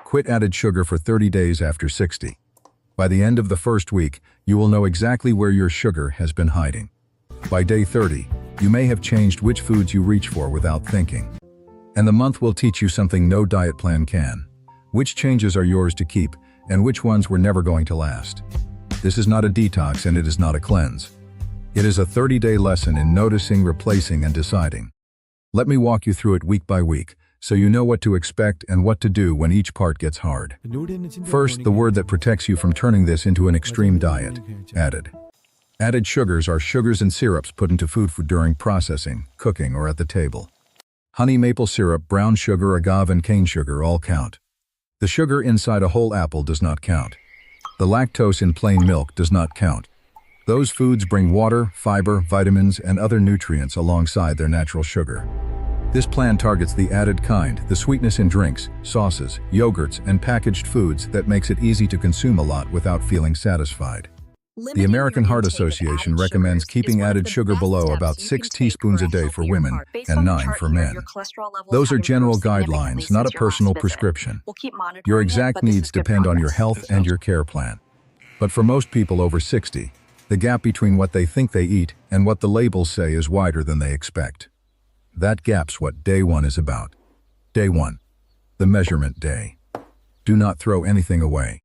Quit added sugar for 30 days after 60. By the end of the first week, you will know exactly where your sugar has been hiding. By day 30, you may have changed which foods you reach for without thinking. And the month will teach you something no diet plan can. Which changes are yours to keep, and which ones were never going to last. This is not a detox and it is not a cleanse. It is a 30-day lesson in noticing, replacing, and deciding. Let me walk you through it week by week, so you know what to expect and what to do when each part gets hard. First, the word that protects you from turning this into an extreme diet: added. Added sugars are sugars and syrups put into food during processing, cooking, or at the table. Honey, maple syrup, brown sugar, agave, and cane sugar all count. The sugar inside a whole apple does not count. The lactose in plain milk does not count. Those foods bring water, fiber, vitamins, and other nutrients alongside their natural sugar. This plan targets the added kind, the sweetness in drinks, sauces, yogurts, and packaged foods that makes it easy to consume a lot without feeling satisfied. The American Heart Association recommends keeping added sugar below about 6 teaspoons a day for women and 9 for men. Those are general guidelines, not a personal prescription. Your exact needs depend on your health and your care plan. But for most people over 60, the gap between what they think they eat and what the labels say is wider than they expect. That gap's what day 1 is about. Day 1. The measurement day. Do not throw anything away.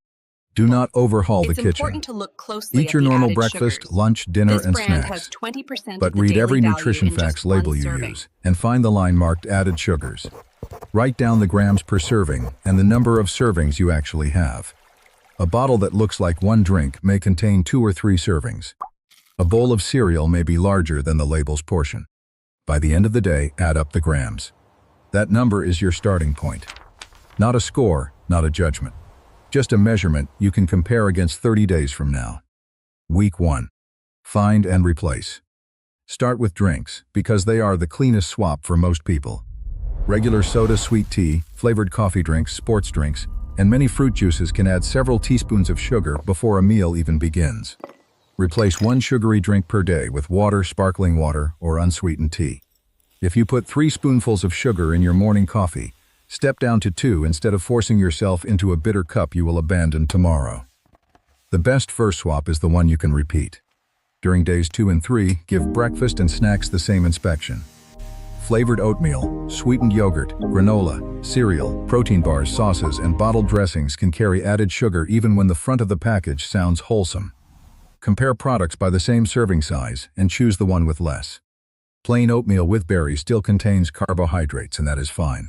Do not overhaul the kitchen. It's important to look closely Eat your at the normal added breakfast, sugars. lunch, dinner, This and brand snacks. has 20% But of the read daily every value nutrition in facts just label one you serving. use and find the line marked added sugars. Write down the grams per serving and the number of servings you actually have. A bottle that looks like one drink may contain 2 or 3 servings. A bowl of cereal may be larger than the label's portion. By the end of the day, add up the grams. That number is your starting point. Not a score, not a judgment. Just a measurement you can compare against 30 days from now. Week 1. Find and replace. Start with drinks, because they are the cleanest swap for most people. Regular soda, sweet tea, flavored coffee drinks, sports drinks, and many fruit juices can add several teaspoons of sugar before a meal even begins. Replace 1 sugary drink per day with water, sparkling water, or unsweetened tea. If you put 3 spoonfuls of sugar in your morning coffee, step down to 2 instead of forcing yourself into a bitter cup you will abandon tomorrow. The best first swap is the one you can repeat. During days 2 and 3, give breakfast and snacks the same inspection. Flavored oatmeal, sweetened yogurt, granola, cereal, protein bars, sauces, and bottled dressings can carry added sugar even when the front of the package sounds wholesome. Compare products by the same serving size and choose the one with less. Plain oatmeal with berries still contains carbohydrates, and that is fine.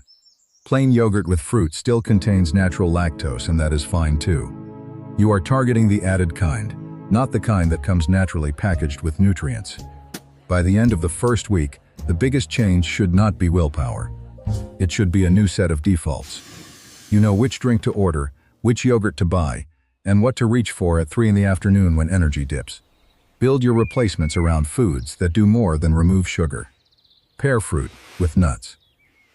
Plain yogurt with fruit still contains natural lactose, and that is fine too. You are targeting the added kind, not the kind that comes naturally packaged with nutrients. By the end of the first week, the biggest change should not be willpower. It should be a new set of defaults. You know which drink to order, which yogurt to buy, and what to reach for at 3 in the afternoon when energy dips. Build your replacements around foods that do more than remove sugar. Pair fruit with nuts.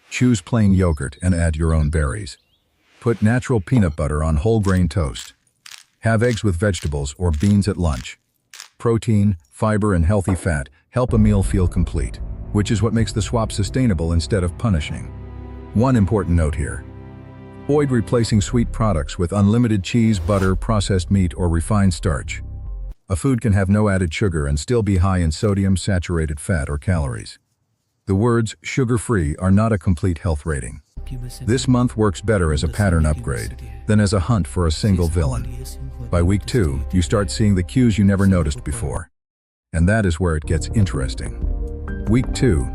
Choose plain yogurt and add your own berries. Put natural peanut butter on whole grain toast. Have eggs with vegetables or beans at lunch. Protein, fiber, and healthy fat help a meal feel complete, which is what makes the swap sustainable instead of punishing. One important note here. Avoid replacing sweet products with unlimited cheese, butter, processed meat, or refined starch. A food can have no added sugar and still be high in sodium, saturated fat, or calories. The words sugar-free are not a complete health rating. This month works better as a pattern upgrade than as a hunt for a single villain. By week 2, you start seeing the cues you never noticed before. And that is where it gets interesting. Week 2,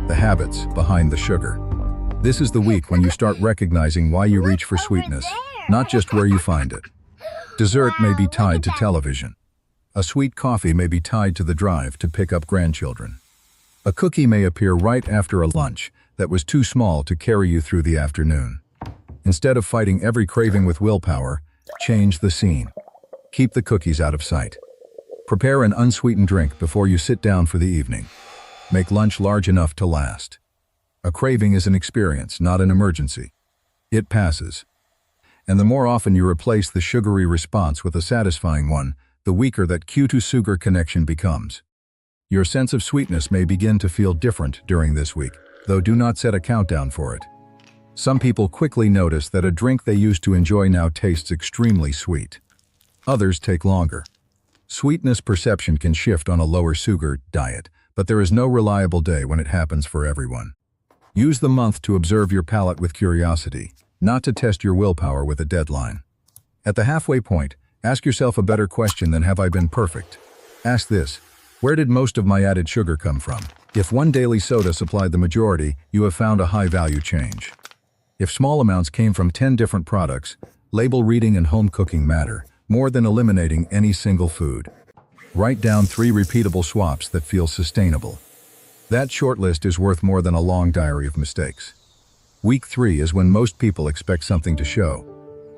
the habits behind the sugar. This is the week when you start recognizing why you reach for sweetness, not just where you find it. Dessert may be tied to television. A sweet coffee may be tied to the drive to pick up grandchildren. A cookie may appear right after a lunch that was too small to carry you through the afternoon. Instead of fighting every craving with willpower, change the scene. Keep the cookies out of sight. Prepare an unsweetened drink before you sit down for the evening. Make lunch large enough to last. A craving is an experience, not an emergency. It passes. And the more often you replace the sugary response with a satisfying one, the weaker that cue-to-sugar connection becomes. Your sense of sweetness may begin to feel different during this week, though do not set a countdown for it. Some people quickly notice that a drink they used to enjoy now tastes extremely sweet. Others take longer. Sweetness perception can shift on a lower sugar diet, but there is no reliable day when it happens for everyone. Use the month to observe your palate with curiosity, not to test your willpower with a deadline. At the halfway point, ask yourself a better question than "Have I been perfect?" Ask this: where did most of my added sugar come from? If one daily soda supplied the majority, you have found a high-value change. If small amounts came from 10 different products, label reading and home cooking matter more than eliminating any single food. Write down 3 repeatable swaps that feel sustainable. That short list is worth more than a long diary of mistakes. Week 3 is when most people expect something to show.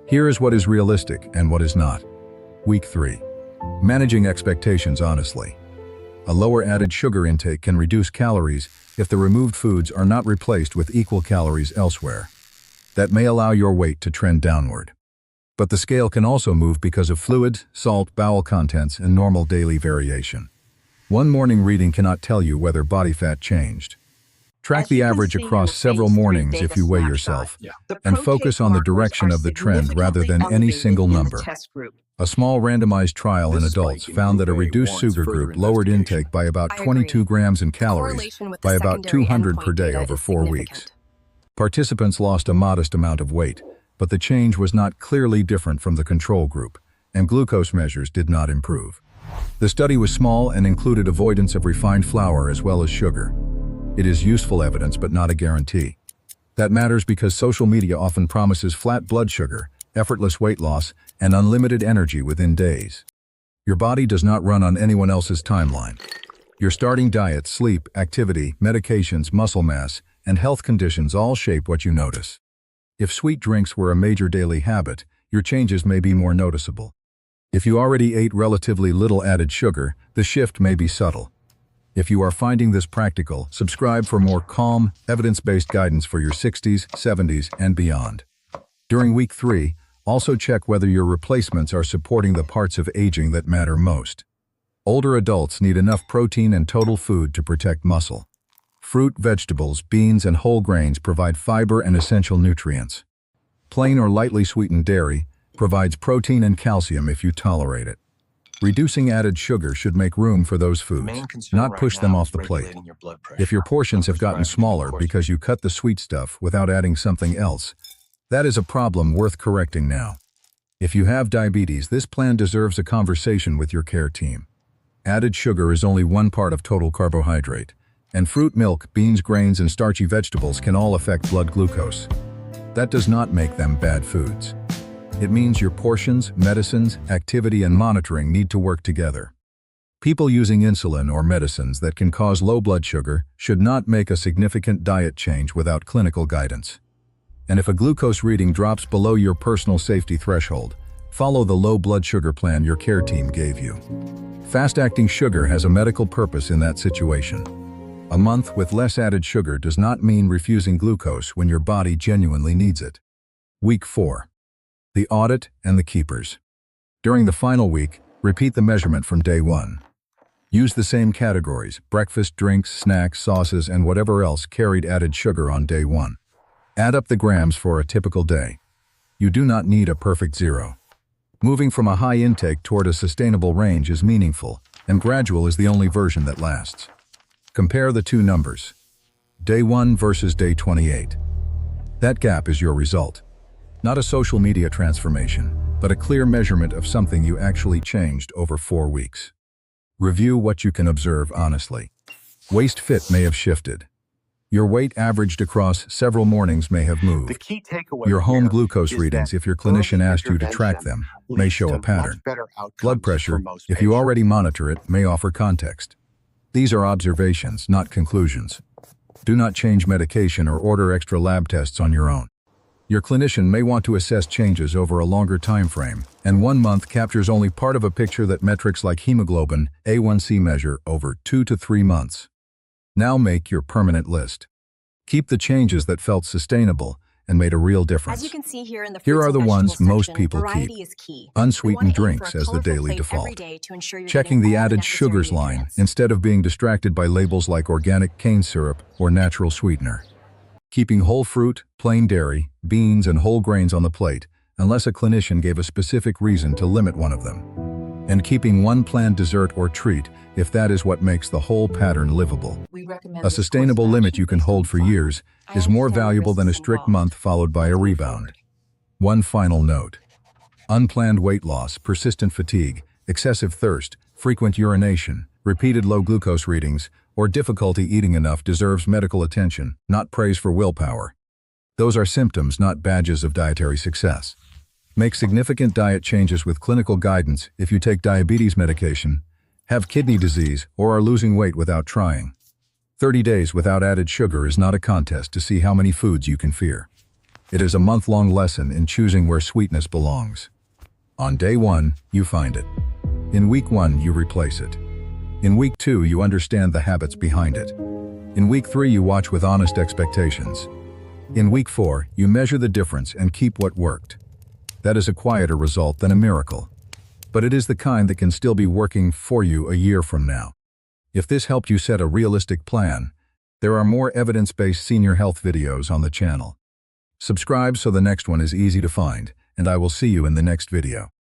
Here is what is realistic and what is not. Week 3. Managing expectations honestly. A lower added sugar intake can reduce calories if the removed foods are not replaced with equal calories elsewhere. That may allow your weight to trend downward. But the scale can also move because of fluids, salt, bowel contents, and normal daily variation. One morning reading cannot tell you whether body fat changed. Track the average across several mornings if you weigh yourself, and focus on the direction of the trend rather than any single number. A small randomized trial in adults found that a reduced sugar group lowered intake by about 22 grams in calories by about 200 per day over 4 weeks. Participants lost a modest amount of weight, but the change was not clearly different from the control group, and glucose measures did not improve. The study was small and included avoidance of refined flour as well as sugar. It is useful evidence but not a guarantee. That matters because social media often promises flat blood sugar, effortless weight loss, and unlimited energy within days. Your body does not run on anyone else's timeline. Your starting diet, sleep, activity, medications, muscle mass, and health conditions all shape what you notice. If sweet drinks were a major daily habit, your changes may be more noticeable. If you already ate relatively little added sugar, the shift may be subtle. If you are finding this practical, subscribe for more calm, evidence-based guidance for your 60s, 70s, and beyond. During week 3, also check whether your replacements are supporting the parts of aging that matter most. Older adults need enough protein and total food to protect muscle. Fruit, vegetables, beans, and whole grains provide fiber and essential nutrients. Plain or lightly sweetened dairy provides protein and calcium if you tolerate it. Reducing added sugar should make room for those foods, not push them off the plate. If your portions have gotten smaller because you cut the sweet stuff without adding something else, that is a problem worth correcting now. If you have diabetes, this plan deserves a conversation with your care team. Added sugar is only one part of total carbohydrate, and fruit, milk, beans, grains, and starchy vegetables can all affect blood glucose. That does not make them bad foods. It means your portions, medicines, activity, and monitoring need to work together. People using insulin or medicines that can cause low blood sugar should not make a significant diet change without clinical guidance. And if a glucose reading drops below your personal safety threshold, follow the low blood sugar plan your care team gave you. Fast-acting sugar has a medical purpose in that situation. A month with less added sugar does not mean refusing glucose when your body genuinely needs it. Week 4. The audit and the keepers. During the final week, repeat the measurement from day 1. Use the same categories: breakfast, drinks, snacks, sauces, and whatever else carried added sugar on day 1. Add up the grams for a typical day. You do not need a perfect zero. Moving from a high intake toward a sustainable range is meaningful, and gradual is the only version that lasts. Compare the two numbers. Day 1 versus day 28. That gap is your result. Not a social media transformation, but a clear measurement of something you actually changed over 4 weeks. Review what you can observe honestly. Waist fit may have shifted. Your weight averaged across several mornings may have moved. Your home glucose readings, if your clinician asked you to track them, may show a pattern. Blood pressure, if you already monitor it, may offer context. These are observations, not conclusions. Do not change medication or order extra lab tests on your own. Your clinician may want to assess changes over a longer time frame, and 1 month captures only part of a picture that metrics like hemoglobin, A1C measure over 2 to 3 months. Now make your permanent list. Keep the changes that felt sustainable and made a real difference. As you can see Here are the ones most section, people keep. is key. Unsweetened drinks as the daily default. Checking the added sugars line instead of being distracted by labels like organic cane syrup or natural sweetener. Keeping whole fruit, plain dairy, beans, and whole grains on the plate, unless a clinician gave a specific reason to limit one of them. And keeping one planned dessert or treat if that is what makes the whole pattern livable. A sustainable limit you can hold for years is more valuable than a strict month followed by a rebound. One final note. Unplanned weight loss, persistent fatigue, excessive thirst, frequent urination, repeated low glucose readings, or difficulty eating enough deserves medical attention, not praise for willpower. Those are symptoms, not badges of dietary success. Make significant diet changes with clinical guidance if you take diabetes medication, have kidney disease, or are losing weight without trying. 30 days without added sugar is not a contest to see how many foods you can fear. It is a month-long lesson in choosing where sweetness belongs. On day 1, you find it. In week 1, you replace it. In week 2, you understand the habits behind it. In week 3, you watch with honest expectations. In week 4, you measure the difference and keep what worked. That is a quieter result than a miracle. But it is the kind that can still be working for you a year from now. If this helped you set a realistic plan, there are more evidence-based senior health videos on the channel. Subscribe so the next one is easy to find, and I will see you in the next video.